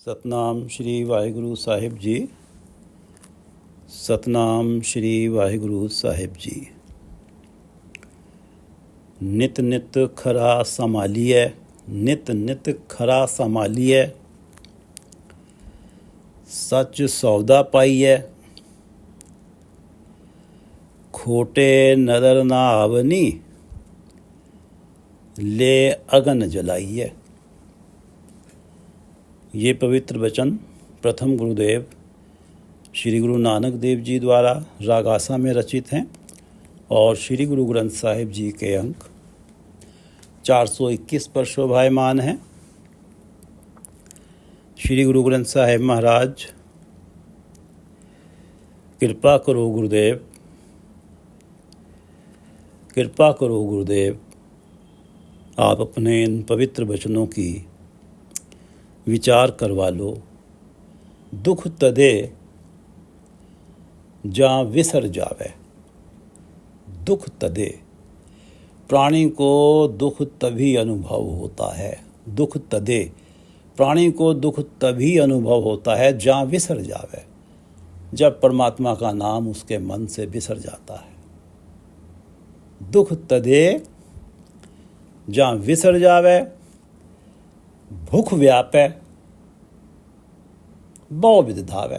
ਸਤਨਾਮ ਸ਼੍ਰੀ ਵਾਹਿਗੁਰੂ ਸਾਹਿਬ ਜੀ। ਸਤਨਾਮ ਸ਼੍ਰੀ ਵਾਹਿਗੁਰੂ ਸਾਹਿਬ ਜੀ। ਨਿਤ ਨਿਤ ਖਰਾ ਸੰਭਾਲੀਐ, ਨਿਤ ਨਿਤ ਖਰਾ ਸੰਭਾਲੀਐ। ਸੱਚ ਸੌਦਾ ਪਾਈਐ, खोटे नदर ना आवनी, ले अगन जलाइए। ये पवित्र वचन प्रथम गुरुदेव श्री गुरु नानक देव जी द्वारा राग आसा में रचित हैं और श्री गुरु ग्रंथ साहिब जी के अंक 421 पर शोभायमान हैं। श्री गुरु ग्रंथ साहिब महाराज, कृपा करो गुरुदेव, कृपा करो गुरुदेव, आप अपने इन पवित्र वचनों की विचार करवा लो। दुख तदे जा विसर जावे, दुख तदे। प्राणी को दुख तभी अनुभव होता है, दुख तदे। प्राणी को दुख तभी अनुभव होता है जहाँ विसर जावे, जब परमात्मा का नाम उसके मन से बिसर जाता है। दुख तदे जहाँ विसर जावे, भूख व्यापे, बहुविध धावे।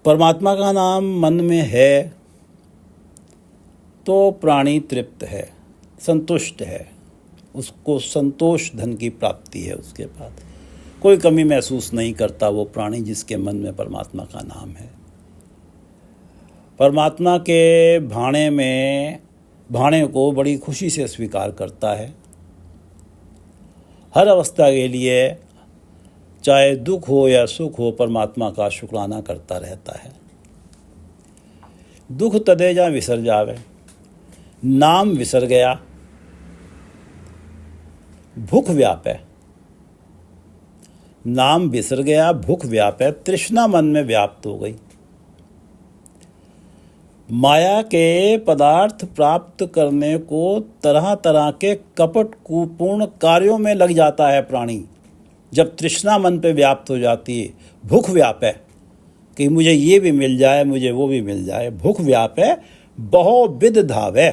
परमात्मा का नाम मन में है तो प्राणी तृप्त है, संतुष्ट है, उसको संतोष धन की प्राप्ति है। उसके बाद कोई कमी महसूस नहीं करता वो प्राणी जिसके मन में परमात्मा का नाम है। परमात्मा के भाणे को बड़ी खुशी से स्वीकार करता है। हर अवस्था के लिए, चाहे दुख हो या सुख हो, परमात्मा का शुक्राना करता रहता है। दुख तदे जा विसर जावे, नाम विसर गया, भूख व्यापे। नाम विसर गया, भूख व्यापे, तृष्णा मन में व्याप्त हो गई। माया के पदार्थ प्राप्त करने को तरह तरह के कपट कुपूर्ण कार्यों में लग जाता है प्राणी। जब तृष्णा मन पे व्याप्त हो जाती है, भूख व्यापे कि मुझे ये भी मिल जाए, मुझे वो भी मिल जाए, भूख व्यापे, बहुविध धावे।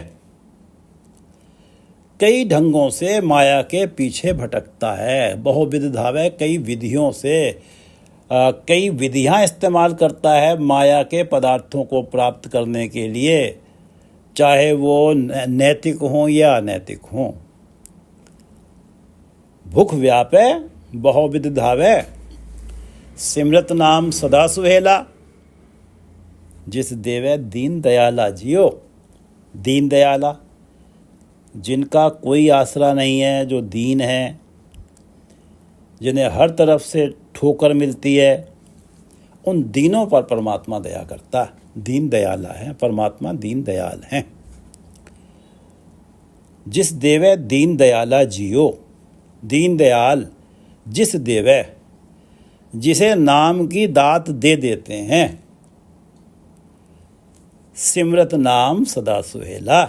कई ढंगों से माया के पीछे भटकता है। बहुविध धावे, कई विधियों से, कई विधियां इस्तेमाल करता है माया के पदार्थों को प्राप्त करने के लिए, चाहे वो नैतिक हों या अनैतिक हों। भूख व्यापे, बहुविध धावे, सिमरत नाम सदा सुहेला। जिस देवे दीन दयाला जियो, दीन दयाला, जिनका कोई आसरा नहीं है, जो दीन है, जिन्हें हर तरफ से ठोकर मिलती है, उन दीनों पर परमात्मा दया करता है। दीन दयाला है परमात्मा, दीन दयाल हैं। जिस देवे दीन दयाला जियो, दीन दयाल जिस देवे, जिसे नाम की दात दे देते हैं। सिमरत नाम सदा सुहेला,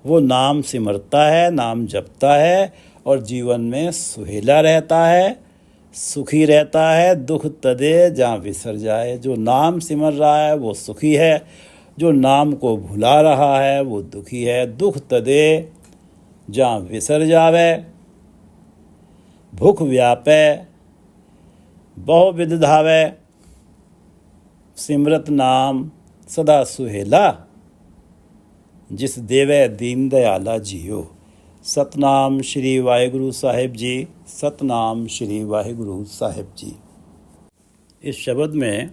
वो नाम सिमरता है, नाम जपता है और जीवन में सुहेला रहता है, सुखी रहता है। दुख तदे जहाँ विसर जाए, जो नाम सिमर रहा है वो सुखी है, जो नाम को भुला रहा है वो दुखी है। दुख तदे जहाँ विसर जावे, भूख व्यापे, बहुविध धावे, सिमरत नाम सदा सुहेला, जिस देवे दीन दयाला जियो। सतनाम श्री वाहिगुरु साहिब जी, सतनाम श्री वाहिगुरु साहिब जी। इस शब्द में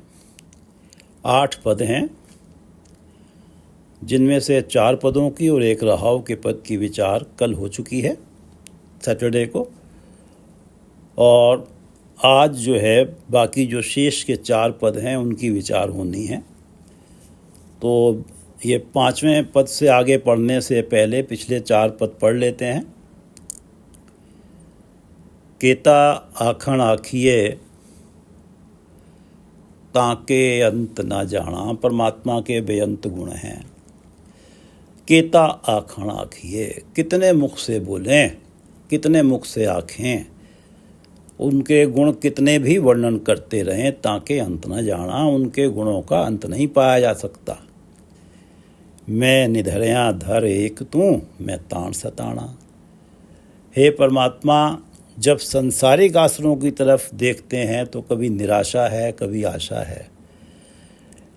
8 पद हैं, जिनमें से 4 पदों की और एक रहाव के पद की विचार कल हो चुकी है, सैटरडे को। और आज जो है बाकी जो शेष के 4 पद हैं उनकी विचार होनी है। तो ये 5वें पद से आगे पढ़ने से पहले पिछले 4 पद पढ़ लेते हैं। केता आखण आखिए ताके अंत ना जाना, परमात्मा के बेअंत गुण हैं। केता आखण आखिए, कितने मुख से बोलें, कितने मुख से आँखें, उनके गुण कितने भी वर्णन करते रहें ताके अंत न जाना, उनके गुणों का अंत नहीं पाया जा सकता। मैं निधरया धर एक तू, मैं ताण सताना। हे परमात्मा, जब संसारिक आश्रमों की तरफ देखते हैं तो कभी निराशा है, कभी आशा है,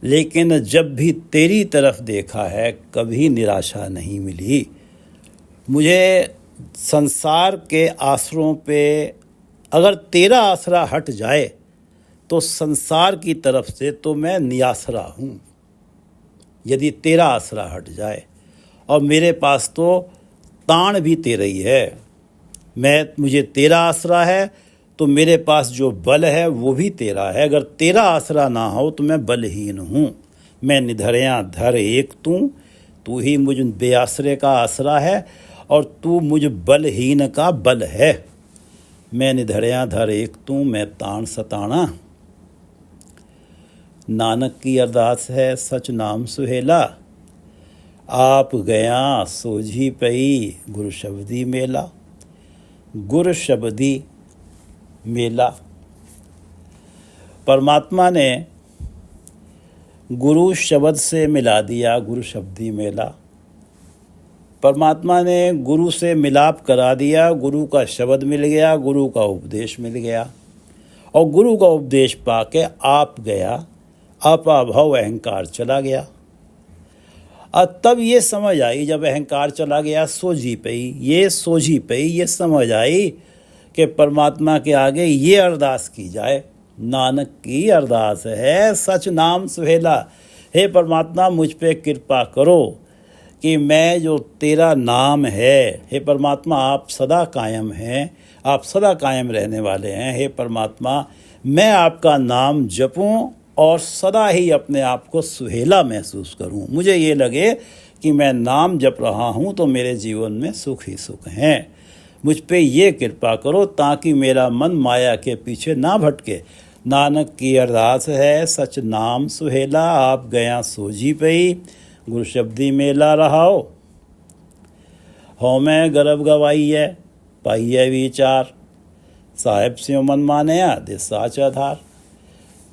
लेकिन जब भी तेरी तरफ देखा है कभी निराशा नहीं मिली। मुझे संसार के आश्रयों पे अगर तेरा आसरा हट जाए तो संसार की तरफ से तो मैं निरासरा हूँ। यदि तेरा आसरा हट जाए, और मेरे पास तो ताण भी तेरा ही है, मुझे तेरा आसरा है तो मेरे पास जो बल है वो भी तेरा है। अगर तेरा आसरा ना हो तो मैं बलहीन हूँ। मैं निधरया धर एक तू ही मुझ बेआसरे का आसरा है और तू मुझ बलहीन का बल है। मैं निधरया धर एक तू, मैं ताण सताना। नानक की अरदास है सच नाम सुहेला, आप गया सोझी पई गुरु शब्दी मेला। गुरु शब्दी मेला, परमात्मा ने गुरु शब्द से मिला दिया गुरु शब्दी मेला। परमात्मा ने गुरु से मिलाप करा दिया, गुरु का शब्द मिल गया, गुरु का उपदेश मिल गया, और गुरु का उपदेश पाके आप गया, अपाभव अहंकार चला गया। और तब ये समझ आई, जब अहंकार चला गया, सोझी पई ये समझ आई कि परमात्मा के आगे ये अरदास की जाए। नानक की अरदास है सच नाम सुहेला। हे परमात्मा, मुझ पे कृपा करो कि मैं जो तेरा नाम है, हे परमात्मा आप सदा कायम हैं, आप सदा कायम रहने वाले हैं। हे परमात्मा, मैं आपका नाम जपूं और सदा ही अपने आप को सुहेला महसूस करूं। मुझे ये लगे कि मैं नाम जप रहा हूं तो मेरे जीवन में सुख ही सुख हैं। मुझ पे ये कृपा करो ताकि मेरा मन माया के पीछे ना भटके। नानक की अरदास है सच नाम सुहेला, आप गया सोझी पई गुरु शब्दी मेला रहाओ। हो मैं गर्भ गवाइए पाइए विचार, साहेब स्यों मन मानया दे साच आधार।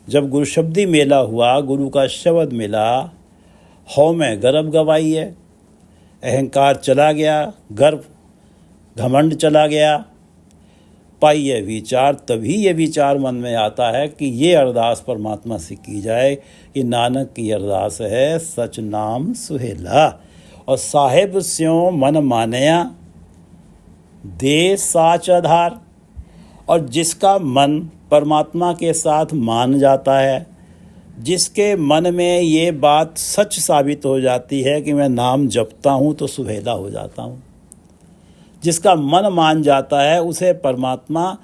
जब गुरु शब्दी मेला हुआ, गुरु का शब्द मिला, हो में गर्भ गवाइए, अहंकार चला गया, गर्भ घमंड चला गया, पाइए विचार। तभी ये विचार मन में आता है कि ये अरदास परमात्मा से की जाए कि नानक की अरदास है सच नाम सुहेला, और साहेब स्यों मन मानया दे साच आधार। और जिसका मन परमात्मा के साथ मान जाता है, जिसके मन में ये बात सच साबित हो जाती है कि मैं नाम जपता हूँ तो सुहेला हो जाता हूँ, जिसका मन मान जाता है उसे परमात्मा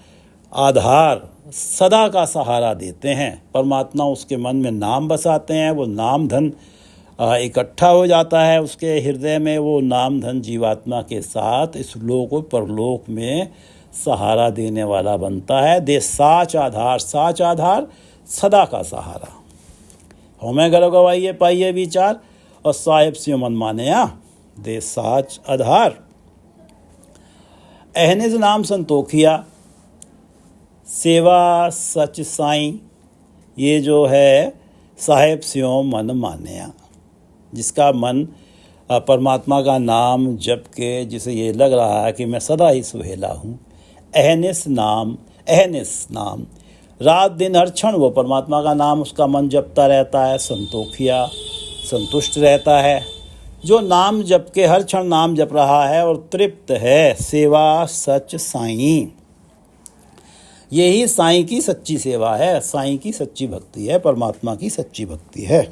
आधार सदा का सहारा देते हैं। परमात्मा उसके मन में नाम बसाते हैं, वो नाम धन इकट्ठा हो जाता है उसके हृदय में। वो नाम धन जीवात्मा के साथ इस लोक और परलोक में सहारा देने वाला बनता है। दे साच आधार, साच आधार सदा का सहारा। हमें गर्भ गवाइए पाइए विचार, और साहेब स्यों मन मानया दे साच आधार। अहनिज नाम संतोखिया सेवा सच साईं, ये जो है साहेब स्यों मन मानया। जिसका मन परमात्मा का नाम जप के जिसे ये लग रहा है कि मैं सदा ही सुहेला हूँ, अहनिस नाम रात दिन हर क्षण वो परमात्मा का नाम उसका मन जपता रहता है, संतोखिया संतुष्ट रहता है। जो नाम जप के हर क्षण नाम जप रहा है और तृप्त है, सेवा सच साईं, यही साईं की सच्ची सेवा है, साईं की सच्ची भक्ति है, परमात्मा की सच्ची भक्ति है।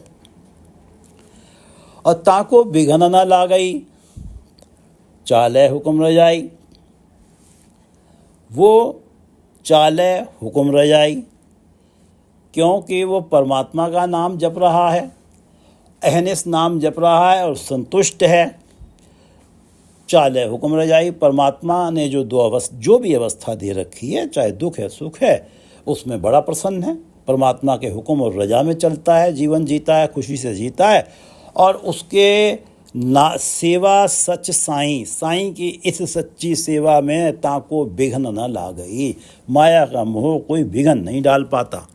और ताको बिघन न ला गई चाले हुक्म रजाई, वो चाले हुक्म रजाई क्योंकि वो परमात्मा का नाम जप रहा है, अहनिस नाम जप रहा है और संतुष्ट है। चाले हुक्म रजाई, परमात्मा ने जो भी अवस्था दे रखी है, चाहे दुख है सुख है, उसमें बड़ा प्रसन्न है। परमात्मा के हुक्म और रजा में चलता है, जीवन जीता है, खुशी से जीता है, और उसके ना सेवा सच साईं, साईं की इस सच्ची सेवा में ताको विघ्न न ला गई। माया का मोह कोई विघ्न नहीं डाल पाता।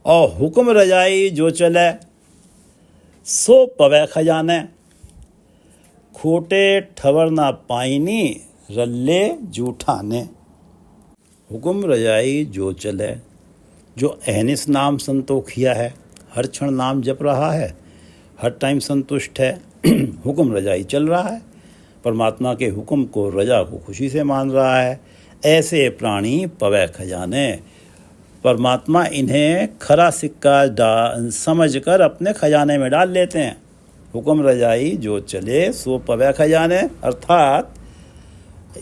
और हुक्म रजाई जो चले सो पवै खजाने, खोटे ठवर ना पाइनी रल्ले जूठाने। हुक्म रजाई जो चले, जो अहनिस नाम संतोखिया है, हर क्षण नाम जप रहा है, हर टाइम संतुष्ट है, हुक्म रजाई चल रहा है, परमात्मा के हुक्म को रजा को खुशी से मान रहा है, ऐसे प्राणी पवै खजाने। परमात्मा इन्हें खरा सिक्का समझकर अपने खजाने में डाल लेते हैं। हुक्म रजाई जो चले सो पवै खजाने, अर्थात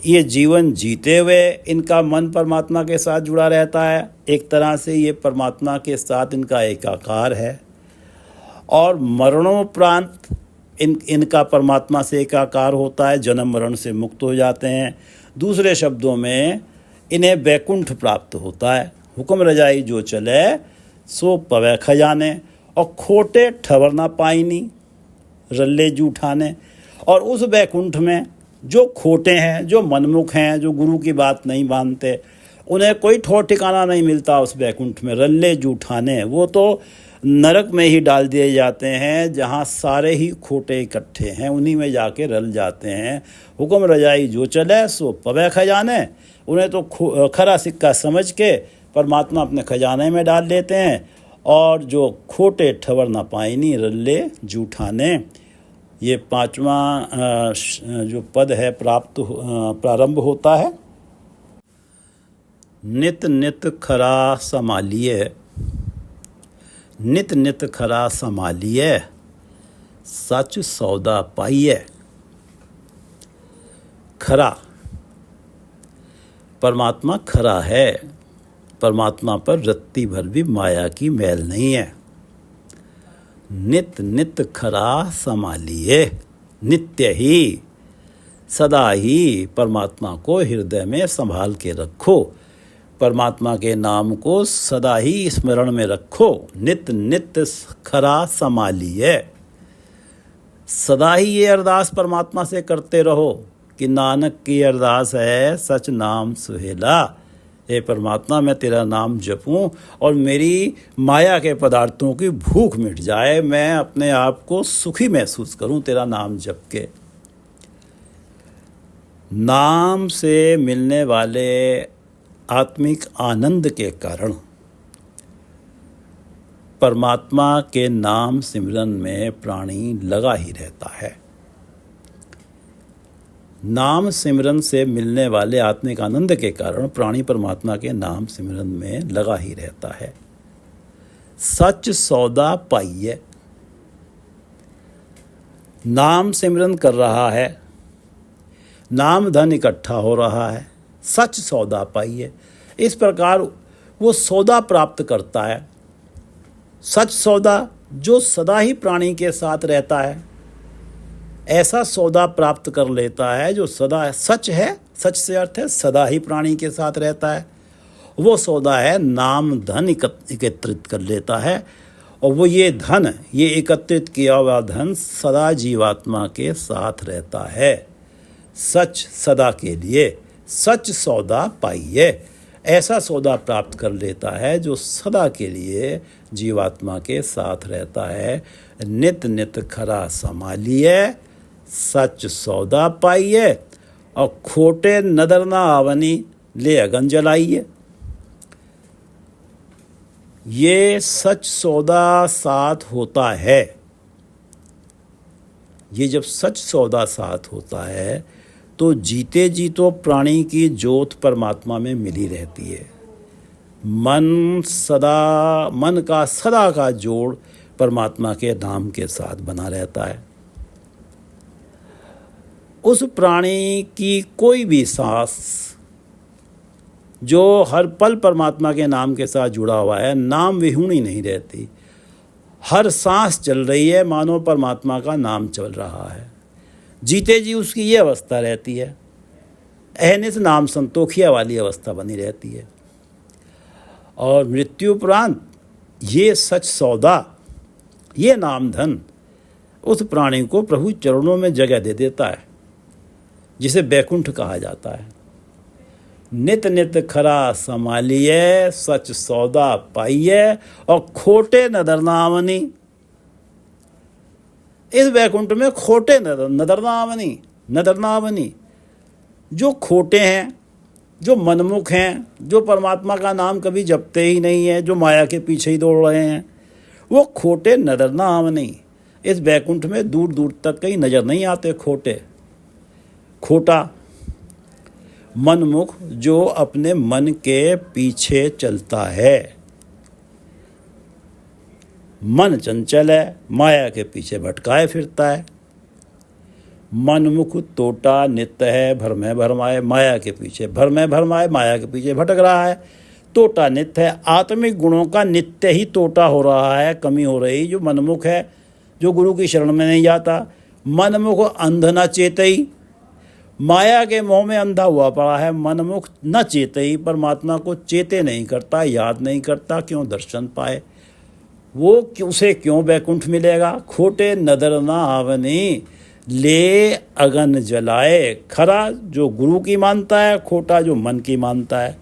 ये जीवन जीते हुए इनका मन परमात्मा के साथ जुड़ा रहता है। एक तरह से ये परमात्मा के साथ इनका एकाकार है, और मरणोपरांत इनका परमात्मा से एकाकार होता है, जन्म मरण से मुक्त हो जाते हैं। दूसरे शब्दों में इन्हें वैकुंठ प्राप्त होता है। हुक्म रजाई जो चले सो पवै खजाने, और खोटे ठवर ना पाइनी रल्ले जूठाने। और उस वैकुंठ में जो खोटे हैं, जो मनमुख हैं, जो गुरु की बात नहीं मानते, उन्हें कोई ठौर ठिकाना नहीं मिलता उस वैकुंठ में। रल्ले जूठाने, वो तो नरक में ही डाल दिए जाते हैं, जहाँ सारे ही खोटे इकट्ठे हैं, उन्हीं में जाके रल जाते हैं। हुक्म रजाई जो चले सो पवै खजाने, उन्हें तो खरा सिक्का समझ के परमात्मा अपने खजाने में डाल लेते हैं। और जो खोटे ठवर ना पाइनी रल्ले जूठाने, ये 5वां जो पद है प्रारंभ होता है। नित नित खरा संभालिए, नित नित खरा संभालिए, सच सौदा पाइए। खरा, परमात्मा खरा है, परमात्मा पर रत्ती भर भी माया की मैल नहीं है। नित नित खरा संभालिए, नित्य ही सदा ही परमात्मा को हृदय में संभाल के रखो, परमात्मा के नाम को सदा ही स्मरण में रखो। नित नित खरा संभालिए, सदा ही ये अरदास परमात्मा से करते रहो कि नानक की अरदास है सच नाम सुहेला। हे परमात्मा, मैं तेरा नाम जपूं और मेरी माया के पदार्थों की भूख मिट जाए, मैं अपने आप को सुखी महसूस करूं तेरा नाम जप के। नाम से मिलने वाले आत्मिक आनंद के कारण परमात्मा के नाम सिमरन में प्राणी लगा ही रहता है। नाम सिमरन से मिलने वाले आत्मिक आनंद के कारण प्राणी परमात्मा के नाम सिमरन में लगा ही रहता है। सच सौदा पाइए, नाम सिमरन कर रहा है, नाम धन इकट्ठा हो रहा है, सच सौदा पाइए। इस प्रकार वो सौदा प्राप्त करता है, सच सौदा जो सदा ही प्राणी के साथ रहता है। ऐसा सौदा प्राप्त कर लेता है जो सदा सच है, सच से अर्थ है सदा ही प्राणी के साथ रहता है। वो सौदा है नाम धन एकत्रित कर लेता है, और वो ये धन, ये एकत्रित किया हुआ धन सदा जीवात्मा के साथ रहता है। सच सदा के लिए सच सौदा पाइए, ऐसा सौदा प्राप्त कर लेता है जो सदा के लिए जीवात्मा के साथ रहता है। नित नित खरा संभालिए, सच सौदा पाइए, और खोटे नदर ना आवनी ले अगन जलाइए। ये सच सौदा साथ होता है, ये जब सच सौदा साथ होता है तो जीते जी तो प्राणी की ज्योत परमात्मा में मिली रहती है। मन का सदा का जोड़ परमात्मा के नाम के साथ बना रहता है। उस प्राणी की कोई भी सांस जो हर पल परमात्मा के नाम के साथ जुड़ा हुआ है, नाम विहूणी नहीं रहती। हर सांस चल रही है मानो परमात्मा का नाम चल रहा है। जीते जी उसकी ये अवस्था रहती है, अहनिस नाम संतोखिया वाली अवस्था बनी रहती है। और मृत्यु उपरांत ये सच सौदा, ये नाम धन उस प्राणी को प्रभु चरणों में जगह दे देता है, जिसे बैकुंठ कहा जाता है। नित नित खरा संभालिए, सच सौदा पाइए और खोटे नदरनावनी। इस बैकुंठ में खोटे नदरनावनी जो खोटे हैं, जो मनमुख हैं, जो परमात्मा का नाम कभी जपते ही नहीं है, जो माया के पीछे ही दौड़ रहे हैं, वो खोटे नदरनावनी। इस बैकुंठ में दूर दूर तक कहीं नजर नहीं आते खोटा मनमुख जो अपने मन के पीछे चलता है। मन चंचल है, माया के पीछे भटकाए फिरता है। मनमुख तोटा नित्य है, भरमे भरमाए, माया के पीछे भरमे भरमाए, माया के पीछे भटक रहा है। तोटा नित्य है, आत्मिक गुणों का नित्य ही तोटा हो रहा है, कमी हो रही। जो मनमुख है, जो गुरु की शरण में नहीं जाता, मनमुख अंध न चेतई, माया के मोह में अंधा हुआ पड़ा है। मनमुख न चेतई, परमात्मा को चेते नहीं करता, याद नहीं करता, क्यों दर्शन पाए, वो उसे क्यों बैकुंठ मिलेगा। खोटे नदर ना आवनी, ले अगन जलाए। खरा जो गुरु की मानता है, खोटा जो मन की मानता है।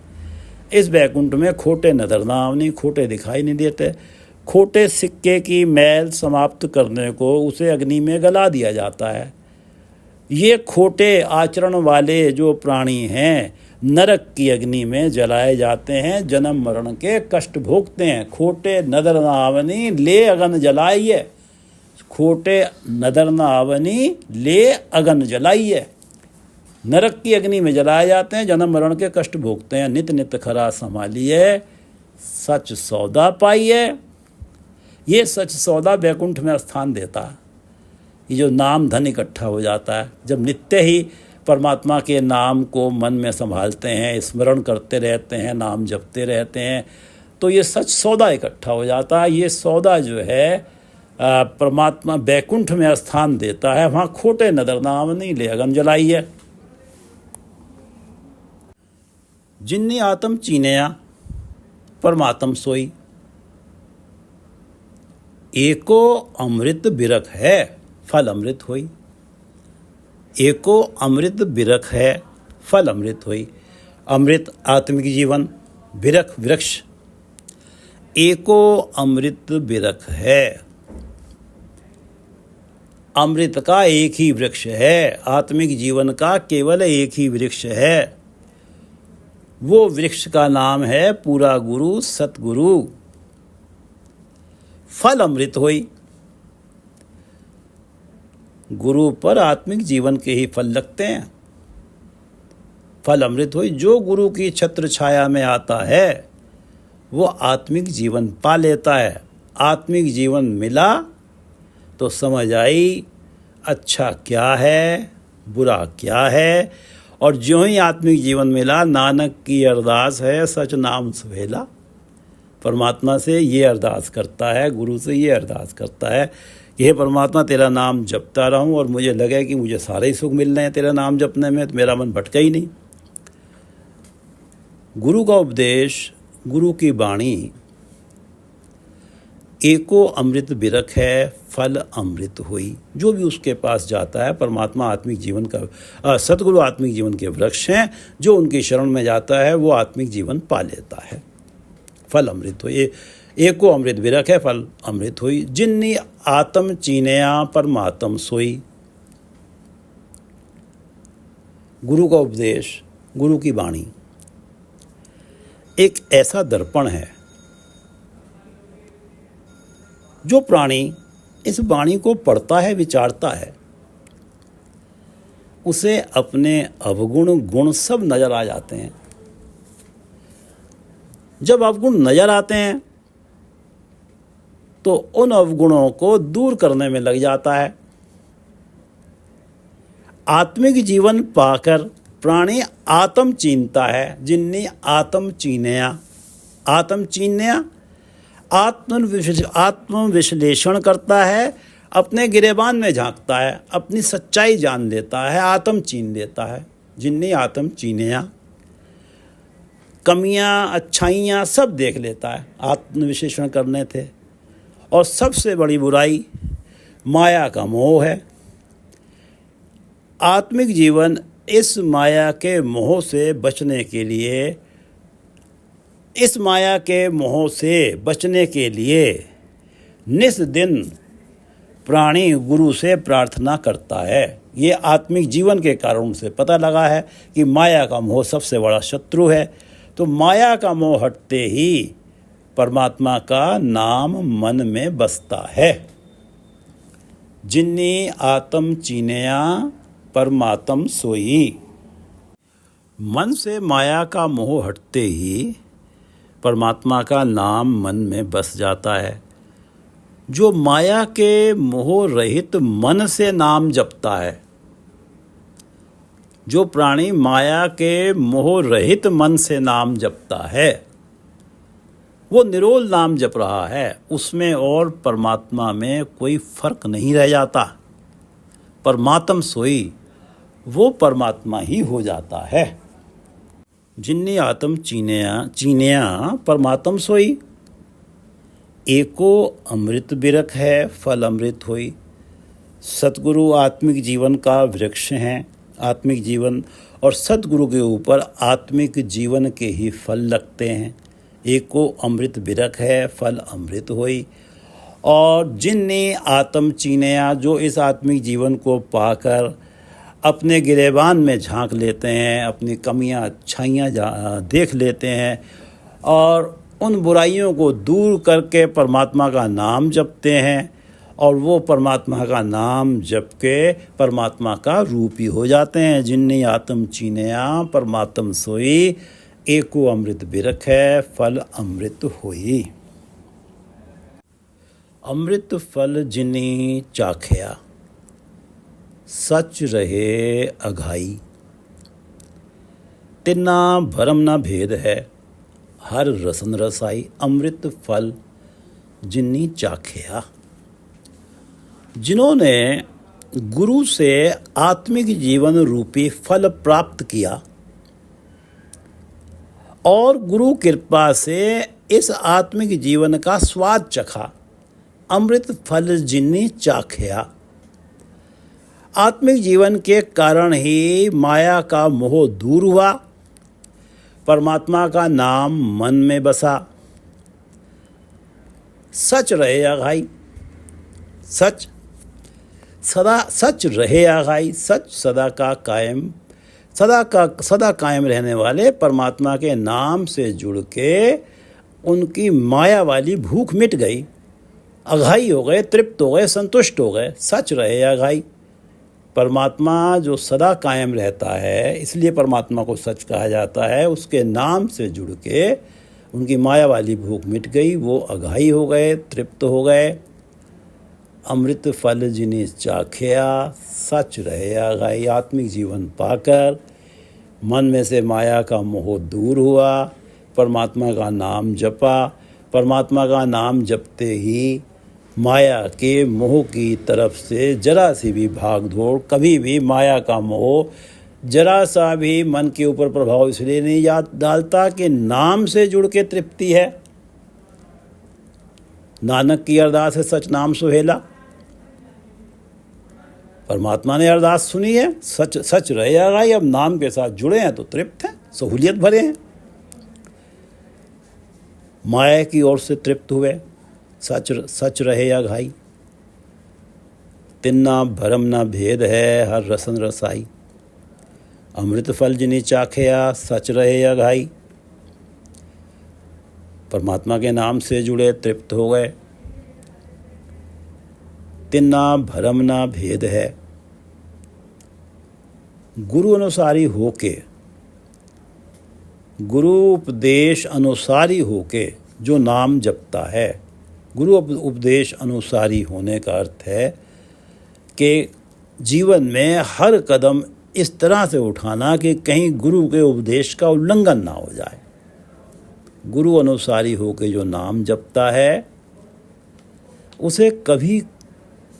इस बैकुंठ में खोटे नदर ना आवनी, खोटे दिखाई नहीं देते। खोटे सिक्के की मैल समाप्त करने को उसे अग्नि में गला दिया जाता है। ये खोटे आचरण वाले जो प्राणी हैं, नरक की अग्नि में जलाए जाते हैं, जन्म मरण के कष्ट भोगते हैं। खोटे नदर न आवनी, ले अगन जलाइए। खोटे नदर न आवनी, ले अगन जलाइए। नरक की अग्नि में जलाए जाते हैं, जन्म मरण के कष्ट भोगते हैं। नित नित खरा संभालिए, सच सौदा पाइए। ये सच सौदा बैकुंठ में स्थान देता है। ये जो नाम धन इकट्ठा हो जाता है, जब नित्य ही परमात्मा के नाम को मन में संभालते हैं, स्मरण करते रहते हैं, नाम जपते रहते हैं, तो ये सच सौदा इकट्ठा हो जाता है। ये सौदा जो है परमात्मा बैकुंठ में स्थान देता है। वहाँ खोटे नदर नाम नहीं, ले अगन जलाइए। जिन्नी आत्म चीनिया परमात्म सोई, एको अमृत बिरख है, फल अमृत होई। एको अमृत बिरख है, फल अमृत होई। अमृत आत्मिक जीवन, बिरख वृक्ष। एको अमृत बिरख है, अमृत का एक ही वृक्ष है, आत्मिक जीवन का केवल एक ही वृक्ष है। वो वृक्ष का नाम है पूरा गुरु सतगुरु। फल अमृत होई, गुरु पर आत्मिक जीवन के ही फल लगते हैं। फल अमृत होई, जो गुरु की छत्र छाया में आता है वो आत्मिक जीवन पा लेता है। आत्मिक जीवन मिला तो समझ आई अच्छा क्या है, बुरा क्या है। और ज्यों ही आत्मिक जीवन मिला, नानक की अरदास है सच नाम सुहेला। परमात्मा से ये अरदास करता है, गुरु से ये अरदास करता है कि हे परमात्मा, तेरा नाम जपता रहूं और मुझे लगे कि मुझे सारे ही सुख मिल रहे हैं तेरा नाम जपने में, तो मेरा मन भटका ही नहीं। गुरु का उपदेश, गुरु की वाणी, एको अमृत बिरख है, फल अमृत हुई। जो भी उसके पास जाता है, परमात्मा आत्मिक जीवन का, सतगुरु आत्मिक जीवन के वृक्ष हैं। जो उनकी शरण में जाता है वो आत्मिक जीवन पा लेता है। फल अमृत हुई, एको अमृत बिरख है, फल अमृत हुई। जिन्नी आत्म चीनिया परमात्म सोई। गुरु का उपदेश, गुरु की वाणी एक ऐसा दर्पण है, जो प्राणी इस वाणी को पढ़ता है, विचारता है, उसे अपने अवगुण गुण सब नजर आ जाते हैं। जब अवगुण नजर आते हैं तो उन अवगुणों को दूर करने में लग जाता है। आत्मिक जीवन पाकर प्राणी आत्म चीनता है। जिन्नी आत्म चीनया, आत्म चीनया आत्म विश्लेषण करता है, अपने गिरेबान में झांकता है, अपनी सच्चाई जान लेता है, आत्म चीन लेता है। जिन्नी आत्म चीनया, कमियां अच्छाइयां सब देख लेता है। आत्म विश्लेषण करने थे। और सबसे बड़ी बुराई माया का मोह है। आत्मिक जीवन इस माया के मोह से बचने के लिए निस दिन प्राणी गुरु से प्रार्थना करता है। ये आत्मिक जीवन के कारण से पता लगा है कि माया का मोह सबसे बड़ा शत्रु है। तो माया का मोह हटते ही परमात्मा का नाम मन में बसता है। जिन्नी आत्म चीनया परमात्म सोई। मन से माया का मोह हटते ही परमात्मा का नाम मन में बस जाता है। जो माया के मोह रहित मन से नाम जपता है, जो प्राणी माया के मोह रहित मन से नाम जपता है, वो निरोल नाम जप रहा है। उसमें और परमात्मा में कोई फर्क नहीं रह जाता। परमात्म सोई, वो परमात्मा ही हो जाता है। जिन्नी आत्म चीनया परमात्म सोई। एको अमृत बिरख है, फल अमृत होई। सतगुरु आत्मिक जीवन का वृक्ष हैं। आत्मिक जीवन और सतगुरु के ऊपर आत्मिक जीवन के ही फल लगते हैं। एको अमृत बिरख है, फल अमृत होई। और जिन्नी आत्म चीनया, जो इस आत्मिक जीवन को पाकर अपने गिरेबान में झांक लेते हैं, अपनी कमियां अच्छाइयां देख लेते हैं और उन बुराइयों को दूर करके परमात्मा का नाम जपते हैं, और वो परमात्मा का नाम जप के परमात्मा का रूप ही हो जाते हैं। जिन्नी आत्म चीनया परमात्म सोई। एको अमृत बिरख है, फल अमृत होई। अमृत फल जिन्नी चाखया, सच रहे अघाई। तिन्ना भरम न भेद है, हर रसन रसाई। अमृत फल जिन्नी चाखया। जिन्होंने गुरु से आत्मिक जीवन रूपी फल प्राप्त किया और गुरु कृपा से इस आत्मिक जीवन का स्वाद चखा, अमृत फल जिन्नी चाखया। आत्मिक जीवन के कारण ही माया का मोह दूर हुआ, परमात्मा का नाम मन में बसा। सच रहे अघाई। सच सदा सच रहे अघाई। सच सदा कायम रहने वाले परमात्मा के नाम से जुड़ के उनकी माया वाली भूख मिट गई। अघाई हो गए, तृप्त हो गए, संतुष्ट हो गए। सच रहे अघाई। परमात्मा जो सदा कायम रहता है, इसलिए परमात्मा को सच कहा जाता है। उसके नाम से जुड़ के उनकी माया वाली भूख मिट गई, वो अघाई हो गए, तृप्त हो गए। अमृत फल जिन्हें चाखया, सच रहे अघाई। आत्मिक जीवन पाकर मन में से माया का मोह दूर हुआ, परमात्मा का नाम जपा। परमात्मा का नाम जपते ही माया के मोह की तरफ से जरा सी भी भाग दौड़, कभी भी माया का मोह जरा सा भी मन के ऊपर प्रभाव इसलिए नहीं डालता कि नाम से जुड़ के तृप्ति है। नानक की अरदास है, सच नाम सुहेला। परमात्मा ने अरदास सुनी है, सच रहे अघाई। अब नाम के साथ जुड़े हैं तो तृप्त हैं, सहूलियत भरे हैं। माया की ओर से तृप्त हुए, सच रहे अघाई। तिन्ना भरम न भेद है, हर रसन रसाई। अमृत फल जिन्हें चाखया, सच रहे अघाई। परमात्मा के नाम से जुड़े, तृप्त हो गए। तिन्ना भरम न भेद है। गुरु अनुसारी होके, गुरु उपदेश अनुसारी होके जो नाम जपता है, गुरु उपदेश अनुसारी होने का अर्थ है कि जीवन में हर कदम इस तरह से उठाना कि कहीं गुरु के उपदेश का उल्लंघन ना हो जाए। गुरु अनुसारी होकर जो नाम जपता है उसे कभी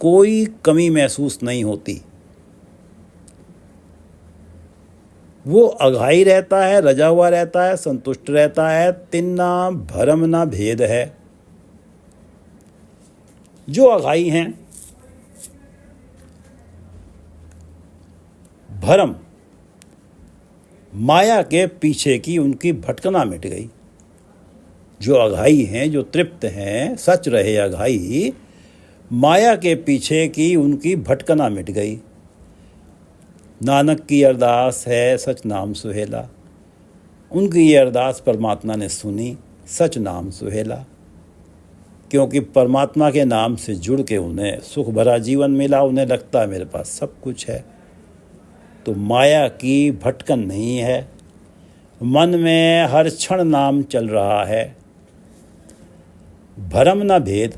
कोई कमी महसूस नहीं होती। वो अघाई रहता है, रजा हुआ रहता है, संतुष्ट रहता है। तिन्ना भरम न भेद है। जो अघाई हैं, भरम, माया के पीछे की उनकी भटकना मिट गई। जो अघाई हैं, जो तृप्त हैं, सच रहे अघाई, माया के पीछे की उनकी भटकना मिट गई। नानक की अरदास है सच नाम सुहेला, उनकी ये अरदास परमात्मा ने सुनी, सच नाम सुहेला। क्योंकि परमात्मा के नाम से जुड़ के उन्हें सुख भरा जीवन मिला, उन्हें लगता है मेरे पास सब कुछ है। तो माया की भटकन नहीं है, मन में हर क्षण नाम चल रहा है। भ्रम न भेद,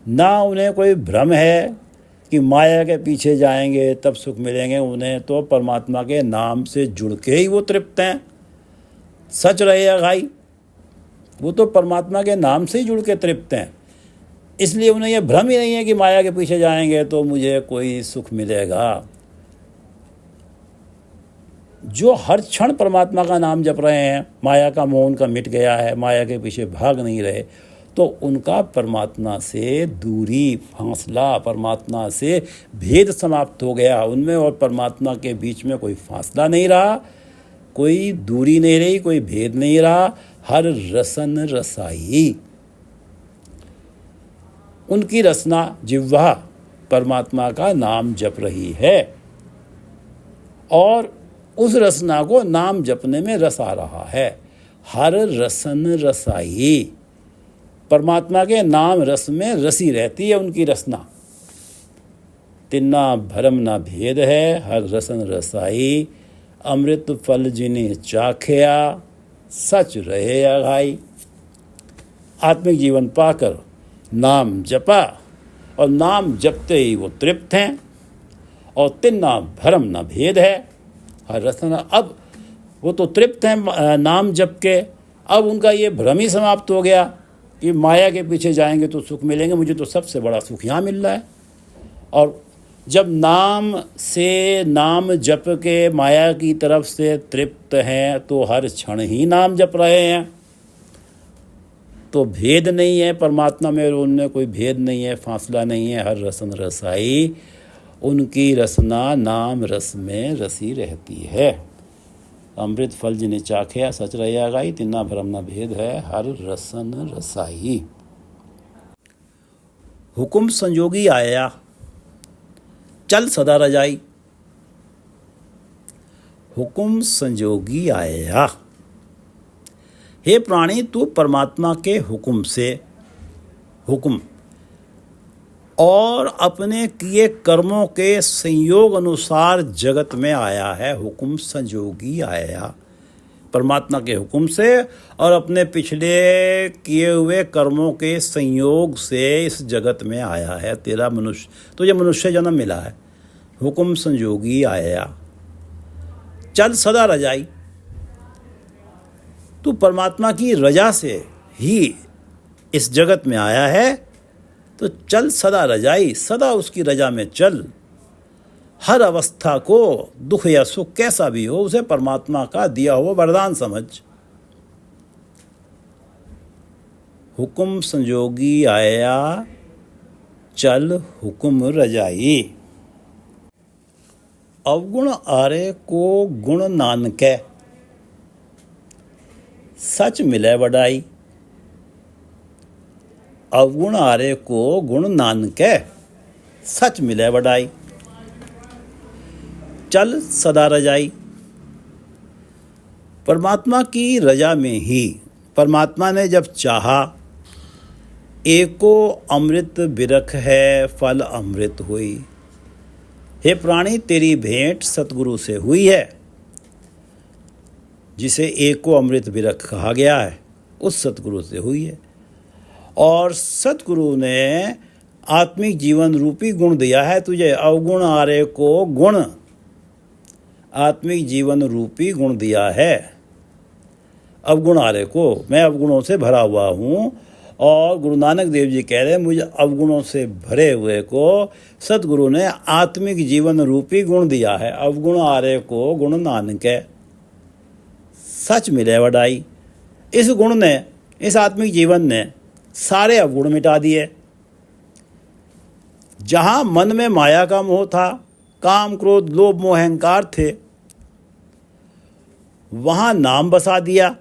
ना उन्हें कोई भ्रम है कि माया के पीछे जाएंगे तब सुख मिलेंगे। उन्हें तो परमात्मा के नाम से जुड़ के ही वो तृप्त हैं। सच रहे अघाई, वो तो परमात्मा के नाम से ही जुड़ के तृप्त हैं। इसलिए उन्हें यह भ्रम ही नहीं है कि माया के पीछे जाएंगे तो मुझे कोई सुख मिलेगा। जो हर क्षण परमात्मा का नाम जप रहे हैं, माया का मोह उनका मिट गया है, माया के पीछे भाग नहीं रहे, तो उनका परमात्मा से दूरी, फासला, परमात्मा से भेद समाप्त हो गया। उनमें और परमात्मा के बीच में कोई फासला नहीं रहा, कोई दूरी नहीं रही, कोई भेद नहीं रहा। हर रसन रसाई, उनकी रसना जिह्वा परमात्मा का नाम जप रही है और उस रसना को नाम जपने में रस आ रहा है। हर रसन रसाई, परमात्मा के नाम रस में रसी रहती है उनकी रसना। तिन्ना भरम ना भेद है, हर रसन रसाई, अमृत फल जिन्हें चाखया, सच रहे अघाई। आत्मिक जीवन पाकर नाम जपा और नाम जपते ही वो तृप्त हैं और तिन्ना भरम ना भेद है, हर रसन। अब वो तो तृप्त हैं नाम जप के, अब उनका ये भ्रम ही समाप्त हो गया कि माया के पीछे जाएंगे तो सुख मिलेंगे, मुझे तो सबसे बड़ा सुख यहाँ मिल रहा है। और जब नाम से, नाम जप के माया की तरफ से तृप्त हैं तो हर क्षण ही नाम जप रहे हैं, तो भेद नहीं है परमात्मा में और उनमें कोई भेद नहीं है, फासला नहीं है। हर रसन रसाई, उनकी रसना नाम रस में रसी रहती है। अमृत फल जिन्हें चाखया, सच रहे अघाई, तिन्ना भरम न भेद है, हर रसन रसाई। हुकुम संजोगी आया, चल सदा रजाई। हुकुम संजोगी आया, हे प्राणी तू परमात्मा के हुक्म से, हुक्म और अपने किए कर्मों के संयोग अनुसार जगत में आया है। हुक्म संजोगी आया, परमात्मा के हुक्म से और अपने पिछले किए हुए कर्मों के संयोग से इस जगत में आया है। तेरा मनुष्य, तुझे मनुष्य जन्म मिला है। हुक्म संजोगी आया, चल सदा रजाई। तू परमात्मा की रजा से ही इस जगत में आया है, तो चल सदा रजाई, सदा उसकी रजा में चल। हर अवस्था को, दुख या सुख कैसा भी हो, उसे परमात्मा का दिया हुआ वरदान समझ। हुक्म संजोगी आया, चल हुक्म रजाई। अवगुण आरे को गुण नानकै, सच मिले बढ़ाई। अवगुण आरे को गुण नानकै, सच मिले बढ़ाई। चल सदा रजाई, परमात्मा की रजा में ही परमात्मा ने जब चाहा, एको अमृत बिरख है फल अमृत हुई। हे प्राणी तेरी भेंट सतगुरु से हुई है, जिसे एको अमृत बिरख कहा गया है, उस सतगुरु से हुई है। और सतगुरु ने आत्मिक जीवन रूपी गुण दिया है तुझे। अवगुण आरे को गुण, आत्मिक जीवन रूपी गुण दिया है। अवगुण आरे को, मैं अवगुणों से भरा हुआ हूँ और गुरु नानक देव जी कह रहे हैं मुझे अवगुणों से भरे हुए को सतगुरु ने आत्मिक जीवन रूपी गुण दिया है। अवगुण आरे को गुण नानकै, सच मिले वडाई। इस गुण ने, इस आत्मिक जीवन ने सारे अवगुण मिटा दिए। जहाँ मन में माया का मोह था, काम क्रोध लोभ मोह अहंकार थे, वहां नाम बसा दिया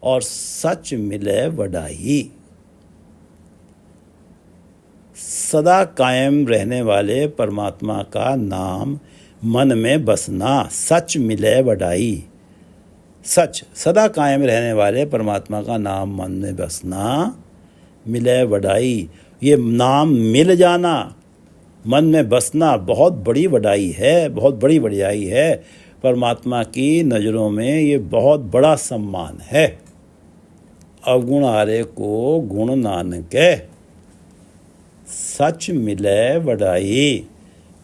और सच मिले वडाई। सदा कायम रहने वाले परमात्मा का नाम मन में बसना, सच मिले वडाई। सच, सदा कायम रहने वाले परमात्मा का नाम मन में बसना, मिले वडाई। ये नाम मिल जाना, मन में बसना बहुत बड़ी वडाई है, बहुत बड़ी वडियाई है। परमात्मा की नज़रों में ये बहुत बड़ा सम्मान है। अवगुण आरे को गुण नानके, सच मिले वडाई।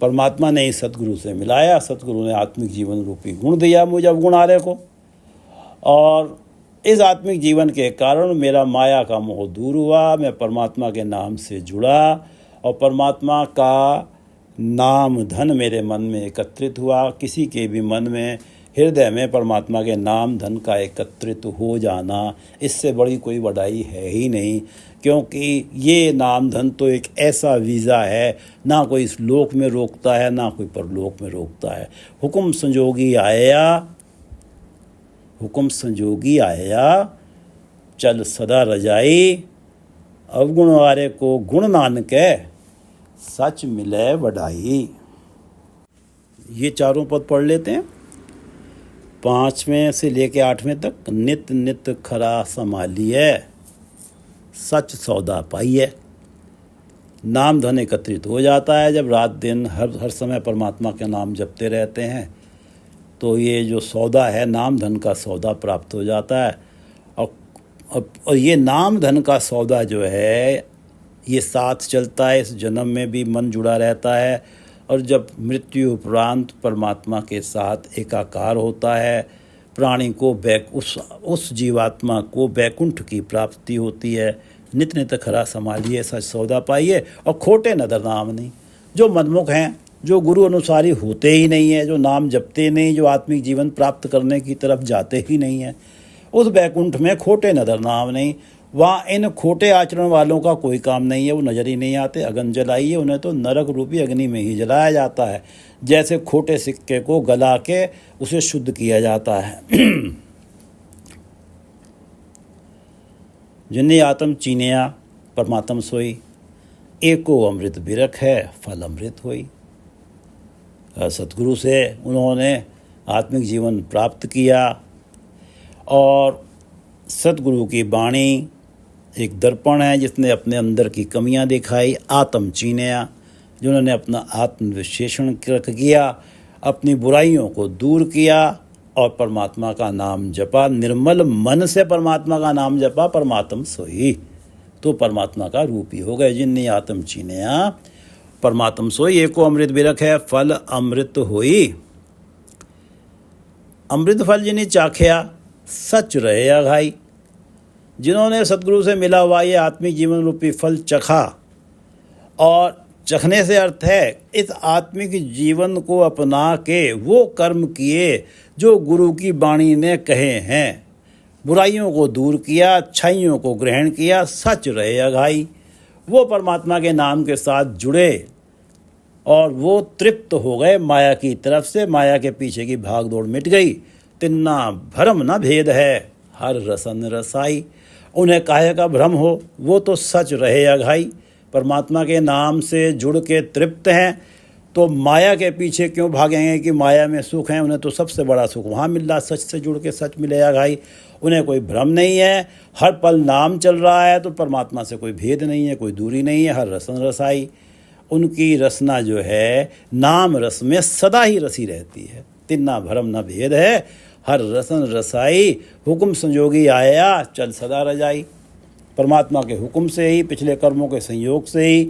परमात्मा ने इस सतगुरु से मिलाया, सतगुरु ने आत्मिक जीवन रूपी गुण दिया मुझे अवगुण आरे को, और इस आत्मिक जीवन के कारण मेरा माया का मोह दूर हुआ, मैं परमात्मा के नाम से जुड़ा और परमात्मा का नाम धन मेरे मन में एकत्रित हुआ। किसी के भी मन में, हृदय में परमात्मा के नाम धन का एकत्रित हो जाना, इससे बड़ी कोई वडाई है ही नहीं, क्योंकि ये नाम धन तो एक ऐसा वीज़ा है, ना कोई इस लोक में रोकता है ना कोई परलोक में रोकता है। हुक्म संजोगी आया, हुक्म संजोगी आया, चल सदा रजाई। अवगुण वारे को गुण नानके, सच मिले वडाई। ये चारों पद पढ़ लेते हैं 5वें से लेके 8वें तक। नित नित खरा संभालिए, सच सौदा पाइए। नाम धन एकत्रित हो जाता है जब रात दिन हर समय परमात्मा के नाम जपते रहते हैं, तो ये जो सौदा है नाम धन का सौदा प्राप्त हो जाता है। और ये नाम धन का सौदा जो है ये साथ चलता है, इस जन्म में भी मन जुड़ा रहता है, और जब मृत्यु उपरांत परमात्मा के साथ एकाकार होता है, प्राणी को उस जीवात्मा को बैकुंठ की प्राप्ति होती है। नित नित खरा संभालिए, सच सौदा पाइए, और खोटे नदर नाम नहीं। जो मनमुख हैं, जो गुरु अनुसारी होते ही नहीं है, जो नाम जपते नहीं, जो आत्मिक जीवन प्राप्त करने की तरफ जाते ही नहीं है, उस बैकुंठ में खोटे नदर नाम नहीं। वहाँ इन खोटे आचरण वालों का कोई काम नहीं है, वो नज़र ही नहीं आते। अग्नि जलाइए, उन्हें तो नरक रूपी अग्नि में ही जलाया जाता है, जैसे खोटे सिक्के को गला के उसे शुद्ध किया जाता है। जिन्हें आत्म चीनिया परमात्म सोई, एको अमृत बिरख है फल अमृत होई। सतगुरु से उन्होंने आत्मिक जीवन प्राप्त किया, और सतगुरु की वाणी एक दर्पण है जिसने अपने अंदर की कमियां दिखाई। आत्म चीनिया, जिन्होंने अपना आत्मविशेषण किया, अपनी बुराइयों को दूर किया और परमात्मा का नाम जपा। निर्मल मन से परमात्मा का नाम जपा, परमात्म सोई, तो परमात्मा का रूप ही हो गए। जिन्नी आत्म चीनिया परमात्म सोई, एको अमृत बिरख है फल अमृत होई। अमृत फल जिन्हें चाख्या, सच रहे अघाई। जिन्होंने सतगुरु से मिला हुआ ये आत्मिक जीवन रूपी फल चखा, और चखने से अर्थ है इस आत्मिक जीवन को अपना के वो कर्म किए जो गुरु की वाणी ने कहे हैं। बुराइयों को दूर किया, अच्छाइयों को ग्रहण किया, सच रहे अघाई। वो परमात्मा के नाम के साथ जुड़े और वो तृप्त हो गए माया की तरफ से। माया के पीछे की भाग दौड़ मिट गई। तिन्ना भरम न भेद है, हर रसन रसाई। उन्हें काहे का भ्रम हो, वो तो सच रहे अघाई। परमात्मा के नाम से जुड़ के तृप्त हैं, तो माया के पीछे क्यों भागेंगे कि माया में सुख है। उन्हें तो सबसे बड़ा सुख वहाँ मिल रहा, सच से जुड़ के सच मिले अघाई। उन्हें कोई भ्रम नहीं है, हर पल नाम चल रहा है, तो परमात्मा से कोई भेद नहीं है, कोई दूरी नहीं है। हर रसन रसाई, उनकी रसना जो है नाम रस में सदा ही रसी रहती है। तिन्ना भरम न भेद है, हर रसन रसाई। हुक्म संजोगी आया, चल सदा रजाई। परमात्मा के हुक्म से ही, पिछले कर्मों के संयोग से ही,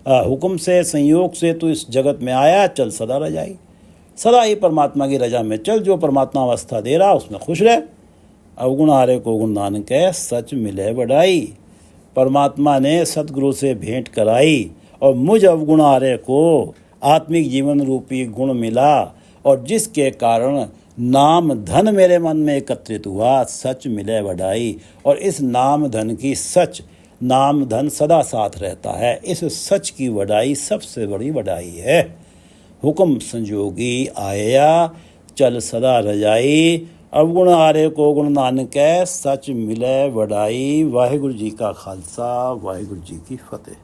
हुक्म से संयोग से तो इस जगत में आया, चल सदा रजाई। सदा ही परमात्मा की रजा में चल, जो परमात्मा अवस्था दे रहा उसमें खुश रहे। अवगुण हारे को गुण नानक है, सच मिले बढ़ाई। परमात्मा ने सतगुरु से भेंट कराई और मुझ अवगुण हारे को आत्मिक जीवन रूपी गुण मिला, और जिसके कारण नाम धन मेरे मन में एकत्रित हुआ, सच मिले बढ़ाई। और इस नाम धन की सच नाम धन सदा साथ रहता है। इस सच की वडाई सबसे बड़ी वडाई है। हुक्म संजोगी आया चल सदा रजाई, अवगुण आरे को गुण नानकै, सच मिले वडाई। वाहिगुरु जी का खालसा, वाहिगुरु जी की फतेह।